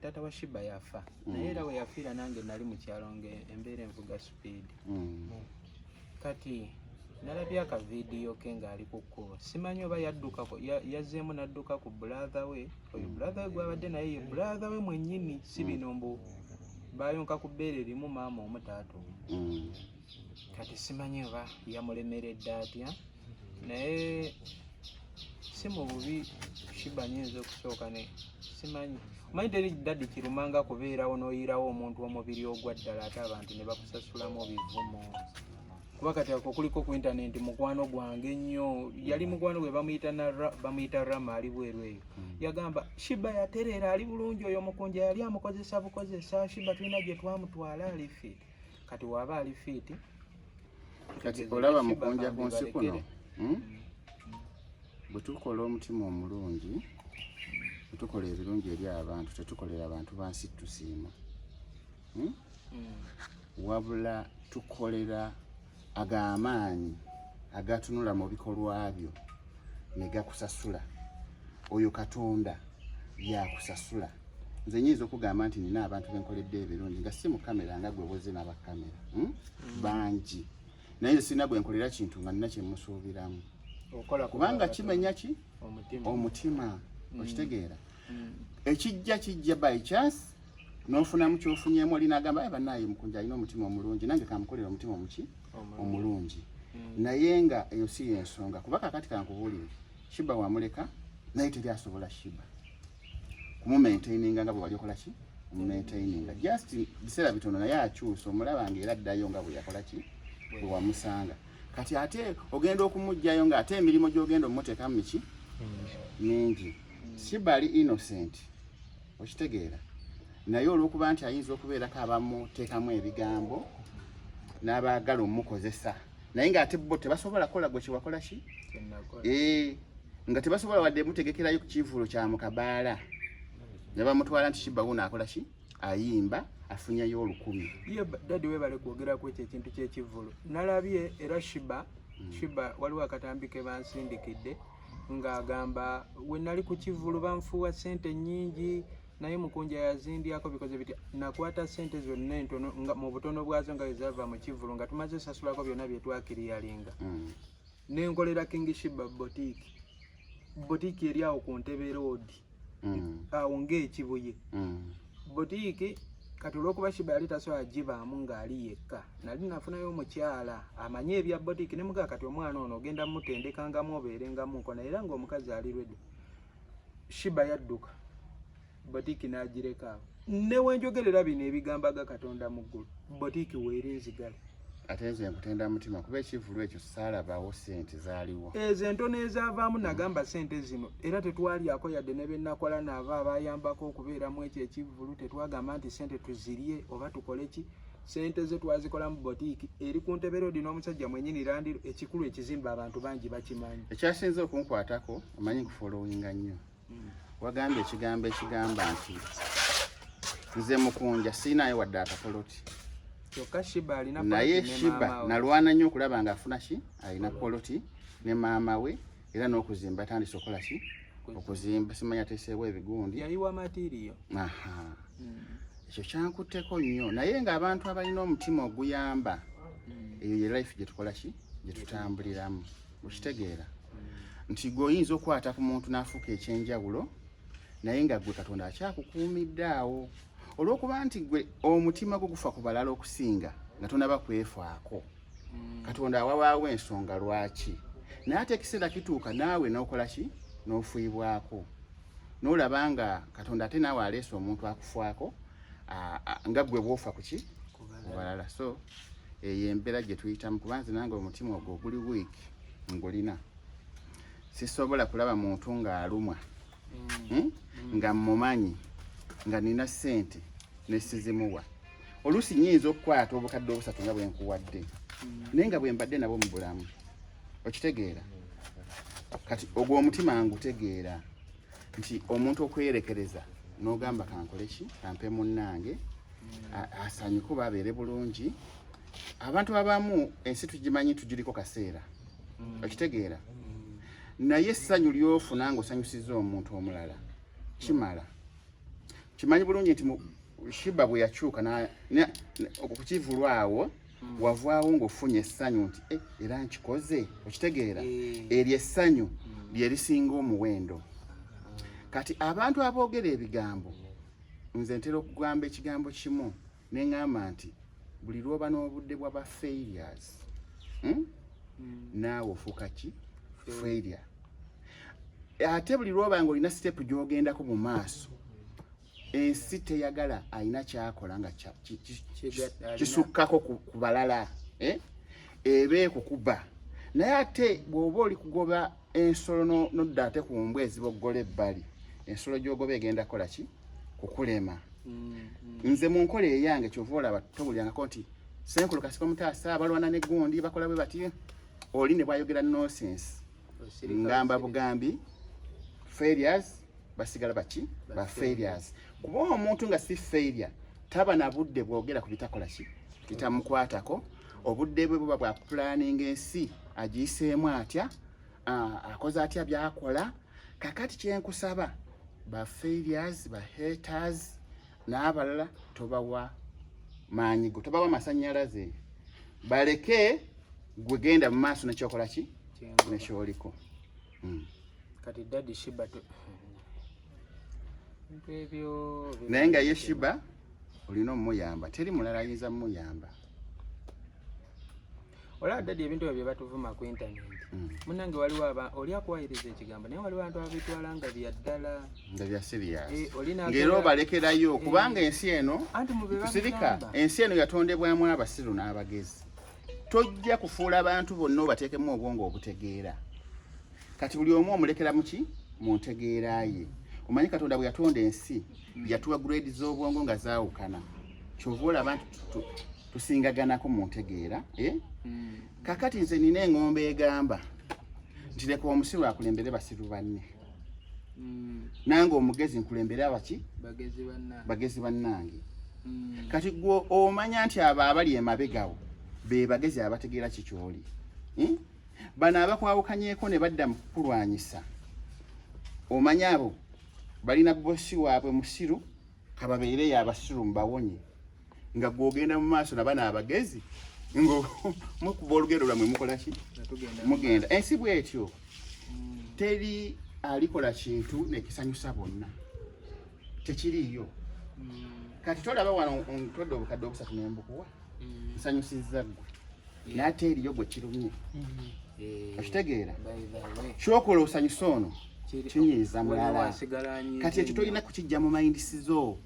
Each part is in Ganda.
Tata wa Shiba yafa naye era we yafiira nange nali mu kyalo embeera envuga speed kati nalabye akavidiyo ke ng'ali ku kkubo simanyi oba yazzeemu n'adduka ku brother we oyo brother we gwabadde naye ye brother we mwennyini si bino mbu bayonka ku bbeere limu maama omu taatuumu kati simanyi oba yamulemeredde atya naye si mu bubi Shiba nyinza okusooka ne simanyi manyi teri ddaddi kirumanga kubeerawo n'oyirawo omuntu omubiri ogwa ddala ate abantu ne bakusasulamu bivumo kuba kati ako kuliko ku intaneti mukwano gwange nnyo yali mukwano gwe bamuyita Rama ali bweru eyo yagamba Shiba yatereera ali bulungi oyo mukunja yali amukozesa bukozesa Shiba tulina gye twamutwala ali fiiti kati waba ali fiiti kati olaba mukunja ku nsi kuno bwe tukola omutima omulungi tukola ebirungi eri abantu tetukolera abantu bansi tusiima wabula tukolera ag'amaanyi agatunula mu bikolwa byo ne gakusasula oyo Katonda yakusasula nze nyinza okugamba nti nina abantu benkoledde ebirungi nga si mu kamera nga gwe boze n'abakamera bangi naye nze sirina gwe nkolera kintu nga nina kye musuubiramu kubanga kimenya ki omutima okitegeera kijja by chance n'ofunamu kyofunyeemu oli n'agamba bannaaye mukunja alina omutima omulungi nange kamukolera omutima omuki omulungi naye nga eyo si yensonga kuba kakati kankubuulire Shiba wamuleka naye teri asobola Shiba kumumaintaininga nga bwe wali okola ki omumaintaininga just biseera bitono naye akyusa omulaba nga era addayo nga bwe yakola ki bwe wamusanga kati ate ogenda okumugjayo nga ate emirimu gy'ogenda omuteekamu miki mingi Shiba ali innocent okitegeera naye olw'okuba nti ayinza okubeerako abamuteekamu ebigambo n'abaagala omukozesa naye ng'ate bo tebasobola kukola gwe kyewakola ki nga tebasobola wadde mutegekerayo ku kivulo kya mukabaala ne bamutwala nti Shiba wuno akola ki ayimba afunyayo 1000 ye dadi webale kwogera ku ekyo ekintu ky'ekivulu nalabye era Shiba waliwo akatambi ke bansindikidde ng'agamba we nali ku kivulu banfuwa sente nnyingi naye mukunja yazindyako bikoze bitya nakwata sente zonna entono nga mu butono bwazo nga ezava mu kivulu nga tumaze sasulako byonna bye twakiriyalinga nenkolera King Shiba boutique eri awo ku Ntebe Road awo ng'ekibuye boutique kati olw'okuba Shiba yali tasobola gibaamu ng'ali yekka nali nafunayo omukyala amanye ebya boutique ne mugaa kati omwana ono ogenda mutendekangamu obeerengamu nkona era ng'omukazi ali lwedde Shiba yadduka boutique n'agireka awo newenjogerera bino ebigambaga Katonda mu ggulu boutique weerinzigala ate nze nkutenda mutima kuba ekivulu ekyo saalabawo sente zaaliwo ezo entono ezaavaamu nagamba sente zino era tetwalyako yadde ne bennakola naava abayambako okubeeramu ekyo ekivulu tetwagamba nti sente tuzirye oba tukole ki sente ze twazikola mu boutique eri ku Ntebe Road n'omusajja mwennyini Landiro ekikulu ekizimba abantu bangi bakimanyi ekyasinze okunkwatako omanyi nkufollowinga nnyo wagambye ekigambo ekigamba nti nze mukunja siinayo wadde akapoloti kyokka Shiba alina naye Shiba nalwana nnyo okulaba ng'afuna ki alina poloti ne maama we era n'okuzimba atandise okola ki okuzimba simanyi ateeseewo ebigundi yayiwa matiriyo ekyo kyankutteko nnyo naye ng'abantu abalina omutima oguyamba eyo ye life gye tukola ki gye tutambuliramu okitegeera nti gwe oyinza okukwata ku muntu n'afuuka ekyenjawulo naye nga gwe Katonda akyakukuumidde awo olw'okuba nti gwe omutima gwo gufa ku balala okusinga nga tonaba kwefaako Katonda awawaawo ensonga lwaki naye ate ekiseera kituuka naawe n'okola ki n'ofuibwako n'olaba nga Katonda ate naawe aleese omuntu akufaako nga gwe bw'ofa ku ki ku balala so eyo embeera gye tuyitamu kuba nze nange omutima ogwo guli wiiki ngulina sisobola kulaba muntu ng'alumwa nga mmumanyi nga nina ssente nesizimuwa oluusi nyinza okukwata obukadde obusatu nga bwe nkuwadde naye nga bwe mbadde nabo mu bulamu okitegeera kati ogwo omutima ngutegeera nti omuntu okweyerekereza n'ogamba kankole ki kampe munnange asanyuke oba abeere bulungi abantu abamu ensi tugimanyi tugiriko kaseera okitegeera naye essanyu ly'ofuna ng'osanyusizza omuntu omulala kimala kimanyi bulungi nti Shiba bwe yakyuka okukivulwawo wavaawo ng'ofunye essanyu nti era nkikoze okitegeera eryo essanyu lye lisinga omuwendo. Kati abantu aboogera ebigambo nze ntera okugamba ekigambo kimu ne ŋŋamba nti buli lw'oba n'obudde bw'aba failures naawe ofuuka ki failure. Ate buli lw'oba ng'olina sitepu gy'ogendako mu maaso ensi teyagala alina kyakola nga kisukkako ku balala eba ekukuba. Naye ate bw'oba oli kugoba ensolo nodda ate ku mbwa eziboggola ebbali ensolo gy'ogoba egenda kola ki kukulema. Nze mu nkola eyange kyova olaba tobulyangako nti Senkulu Kasiko Mutaasa balwana n'eggundi bakola bwe bati oli ne bwayogera nonsense ngamba bugambi failures basigala baki ba failures. Kuba omuntu nga si failure taba na budde bwogera ku bitakola ki bitamukwatako. Obudde bwe buba bwa planning ensi agiseemu atya akoze atya byakola. Kakati kyenkusaba ba failures ba haters n'abalala tobawa maanyi go tobawa masannyalaze baleke gwe genda mu maaso nekyokola ki nekyoliko. Kati Daddy Shiba naye nga ye Shiba olina omuyamba teri mulala ayinza muyamba. Ola Daddy ebintu ebyo batuvuma ku internet munange waliwo oli akuwayiriza ekigambo naye waliwo abantu abitwala nga bya ddala nga bya serious ng'era obalekerayo kubanga ensi eno kusirika ensi eno yatondebwamu abasiru n'abagezi. Tojja kufuula abantu bonna obateekemu obwongo obutegeera. Kati buli omu omulekera muki mu ntegeera ye. Omanyi Katonda bwe yatonda ensi yatuwa grade z'obwongo nga zaawukana. Kyova olaba tusingaganako mu ntegeera. Kakati nze nina engombe egamba nti leka omusiru akulembere basiru banne nange omugezi nkulembere abaki bagezi bannange. Kati gwe omanya nti abo abali emabegawo be bagezi abategeera kikyoli. Bano abakwawukanyeeko ne badda mu kukulwanyisa omanya abo balina bosi waabwe musiru kababeereyo abasiru mbawonye nga gwogenda mu maaso nabana abagezi ngo mukuba olugendo lwammwe mukola ki mugenda. Ensi bwetyo teri alikola kintu nekisanyusa bonna tekiriyo. Kati tolaba wano ntodde obukadde obusatu nembukuwa nsanyusizza ggwe naye ate eriyo gwe kirumye okitegeera kyokola osanyusa ono kinyiiza mulala. Kati ekyo tolina kukijja mu mayindisizo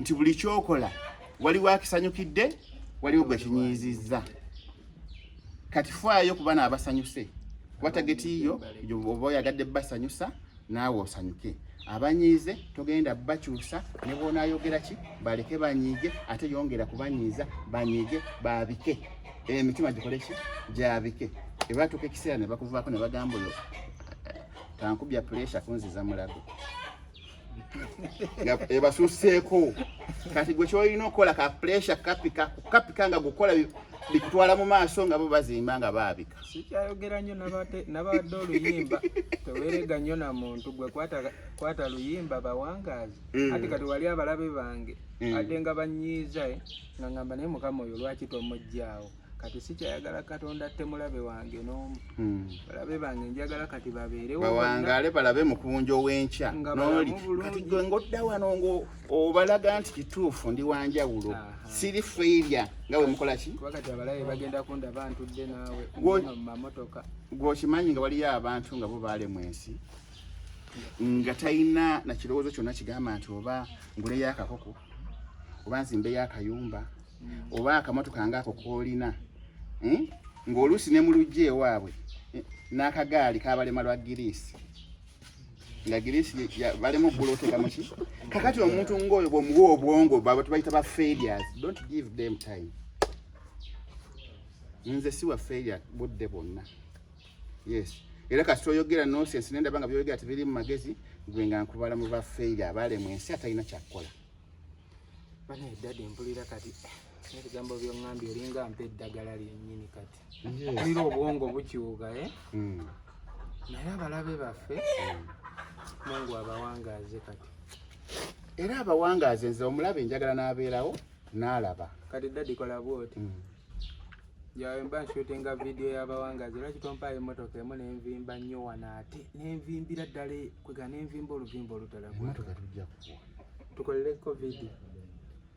nti buli kyokola waliwo akisanyukidde waliwo gwe kinyiizizza. Kati faayo ku bana abasanyuse watagetiyo oba oyagadde basanyusa naawe osanyuke. Abanyiize togenda bakyusa ne bonaayogera ki baleke banyiige ate yongera kubanyiiza banyiige baabike emitima gikole ki gyabike. Ebatuuka ekiseera ne bakuvaako ne bagamba oyo tankubya pressure kunziza mulago nga ebasuseeko. Kati gwe kyolina okukola ka pressure kapika nga gukola bikutwala mu maaso nga bo bazimba nga baabika. Sikyayogera nnyo nabadde oluyimba teweerega nnyo na muntu gwe kwata luyimba bawangaazi ati kati wali abalabe bange ate nga banyiiza nga ngamba naye Mukama oyo lwaki tomuggyaawo. Kati sikyayagala Katonda atte mulabe wange n'omu. Balabe bange njagala kati babeerewo bawangaale balabe mukunjo w'enkya n'oli kati gwe ng'odda wano obalaga nti kituufu ndi wanjawulo siri failure nga we mukola ki. Kuba kati abalabe bagenda kundaba ntudde naawe mu mamotoka. Gw'okimanyi nga waliyo abantu nga bo baalemu ensi nga talina na kirowoozo kyonna kigamba nti oba nguleyo akakoko oba nzimbeyo akayumba oba akamotoka ngaako koolina ng'oluusi ne mu lujja ewaabwe n'akagaali kabalema lwa giriisi nga giriisi balema oggula oteekamu ki. Kakati omuntu ng'oyo bw'omuwa obwongo tubayita ba failures. Don't give them time. Nze si wa failure budde bonna. Yes. Era kasi toyogera nonsense nendaba nga byogera tebiri mu magezi gwe nga nkubala mu ba failure abalemu ensi atalina kyakukola. Bane Daddy mpulira kati ebigambo by'oŋŋambye olinga mpa eddagala lyennyini kati. Mpulira obwongo bukyuka naye abalabe baffe Mungu abawangaaze kati. era abawangaazi nze omulabe njagala n'abeerawo n'alaba kati daddy kola bwoti yawe mba nshootinga video y'abawangaazi lwaki tompaayo emmotoka emu n'envimba nnyo wano ate n'envimbira ddala kwega n'envimba oluvimba olutala emmotoka tujja kuwa tukolere covid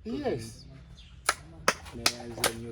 yes neyanze nnyo